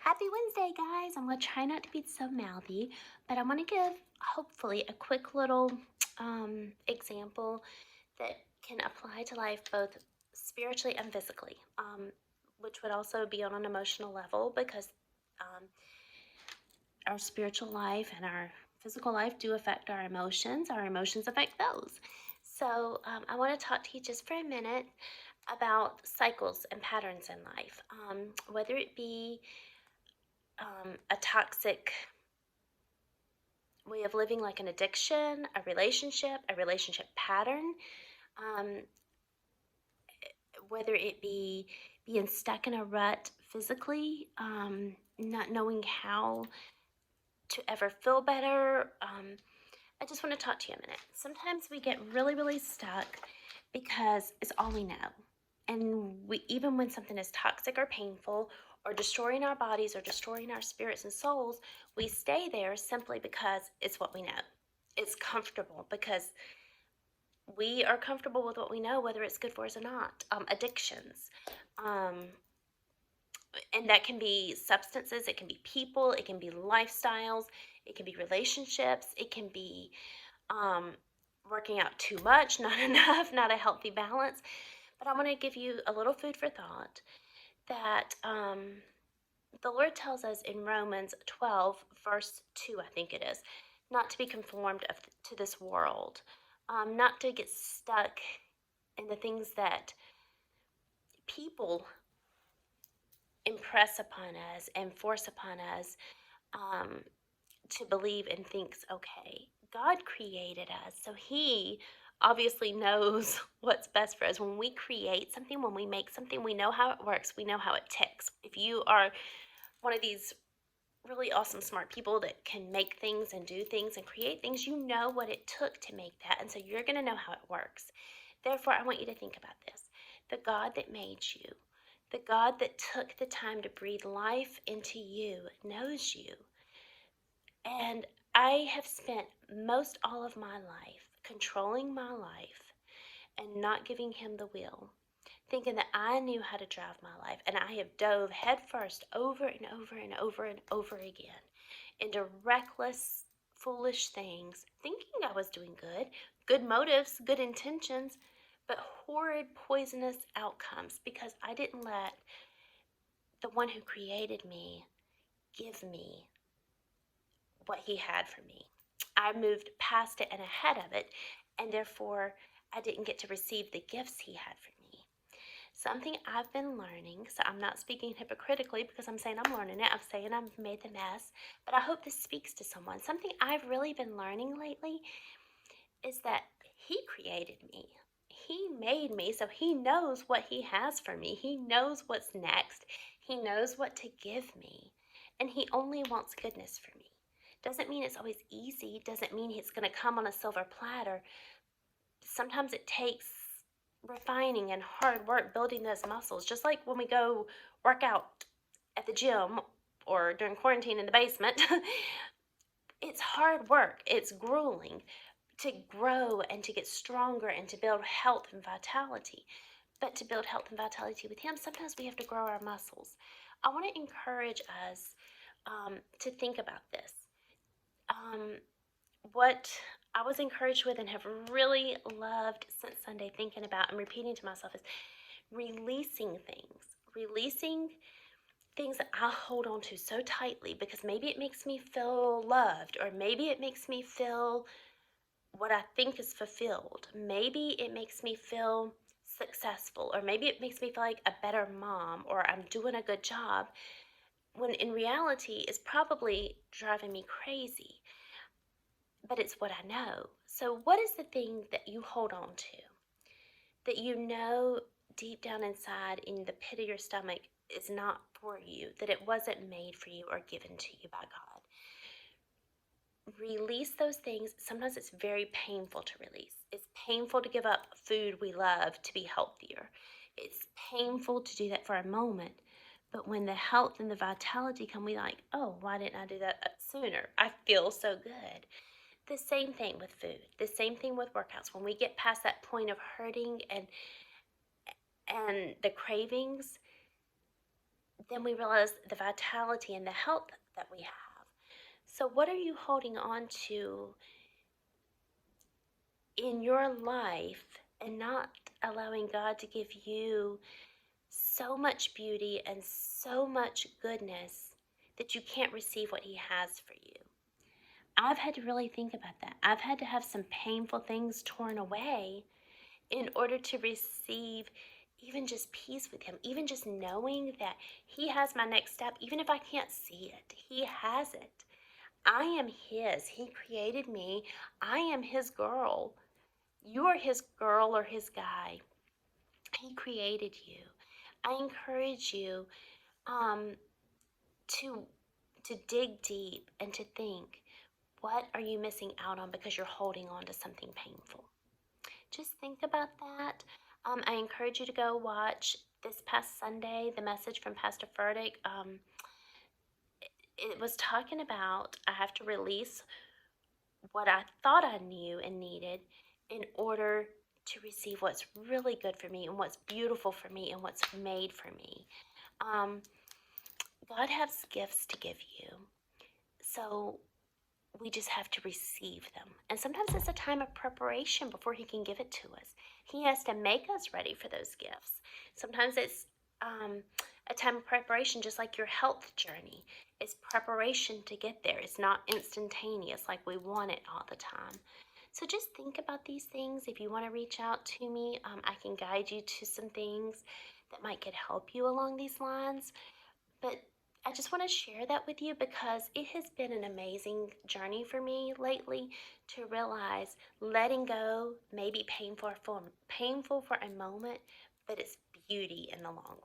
Happy Wednesday, guys. I'm going to try not to be so mouthy, but I want to give, hopefully, a quick little example that can apply to life both spiritually and physically, which would also be on an emotional level because um, our spiritual life and our physical life do affect our emotions. Our emotions affect those. So I want to talk to you just for a minute about cycles and patterns in life, whether it be a toxic way of living, like an addiction, a relationship pattern, um, whether it be being stuck in a rut physically, not knowing how to ever feel better. I just want to talk to you a minute. Sometimes we get really, really stuck because it's all we know. And even when something is toxic or painful or destroying our bodies or destroying our spirits and souls, we stay there simply because it's what we know. It's comfortable because we are comfortable with what we know, whether it's good for us or not. Addictions. Um, and that can be substances, it can be people, it can be lifestyles, it can be relationships, it can be um, working out too much, not enough, not a healthy balance. But I want to give you a little food for thought that the Lord tells us in Romans 12, verse 2, I think it is, not to be conformed to this world, not to get stuck in the things that people impress upon us and force upon us um, to believe and thinks, okay, God created us, so He obviously knows what's best for us. When we create something, when we make something, we know how it works, we know how it ticks. If you are one of these really awesome, smart people that can make things and do things and create things, you know what it took to make that, and so you're going to know how it works. Therefore, I want you to think about this. The God that made you, the God that took the time to breathe life into you, knows you. And I have spent most all of my life controlling my life and not giving him the wheel, thinking that I knew how to drive my life. And I have dove headfirst over and over and over and over again into reckless, foolish things, thinking I was doing good motives, good intentions, but horrid, poisonous outcomes because I didn't let the one who created me give me what he had for me. I moved past it and ahead of it, and therefore I didn't get to receive the gifts he had for me. Something I've been learning, so I'm not speaking hypocritically because I'm saying I'm learning it, I'm saying I've made the mess, but I hope this speaks to someone. Something I've really been learning lately is that he created me. He made me, so he knows what he has for me. He knows what's next. He knows what to give me, and he only wants goodness for me. Doesn't mean it's always easy, doesn't mean it's going to come on a silver platter. Sometimes it takes refining and hard work building those muscles, just like when we go work out at the gym or during quarantine in the basement. It's hard work, it's grueling to grow and to get stronger and to build health and vitality. But to build health and vitality with him, sometimes we have to grow our muscles. I want to encourage us to think about this. Um, what I was encouraged with and have really loved since Sunday, thinking about and repeating to myself, is releasing things. Releasing things that I hold on to so tightly because maybe it makes me feel loved, or maybe it makes me feel what I think is fulfilled. Maybe it makes me feel successful, or maybe it makes me feel like a better mom, or I'm doing a good job, when in reality it's probably driving me crazy. But it's what I know. So, what is the thing that you hold on to that you know deep down inside in the pit of your stomach is not for you, that it wasn't made for you or given to you by God? Release those things. Sometimes it's very painful to release. It's painful to give up food we love to be healthier. It's painful to do that for a moment. But when the health and the vitality come, we like, oh, why didn't I do that sooner? I feel so good. The same thing with food, the same thing with workouts. When we get past that point of hurting and the cravings, then we realize the vitality and the health that we have. So, what are you holding on to in your life and not allowing God to give you so much beauty and so much goodness that you can't receive what He has for you? I've had to really think about that. I've had to have some painful things torn away in order to receive even just peace with Him, even just knowing that He has my next step, even if I can't see it, He has it. I am His. He created me. I am His girl. You are His girl or His guy. He created you. I encourage you um, to dig deep and to think, what are you missing out on because you're holding on to something painful? Just think about that. I encourage you to go watch this past Sunday the message from Pastor Furtick. It was talking about I have to release what I thought I knew and needed in order to receive what's really good for me and what's beautiful for me and what's made for me. Um, God has gifts to give you. So we just have to receive them. And sometimes it's a time of preparation before He can give it to us. He has to make us ready for those gifts. Sometimes it's a time of preparation, just like your health journey. It's preparation to get there. It's not instantaneous like we want it all the time. So just think about these things. If you want to reach out to me, I can guide you to some things that might could help you along these lines. But I just want to share that with you because it has been an amazing journey for me lately to realize letting go may be painful for a moment, but it's beauty in the long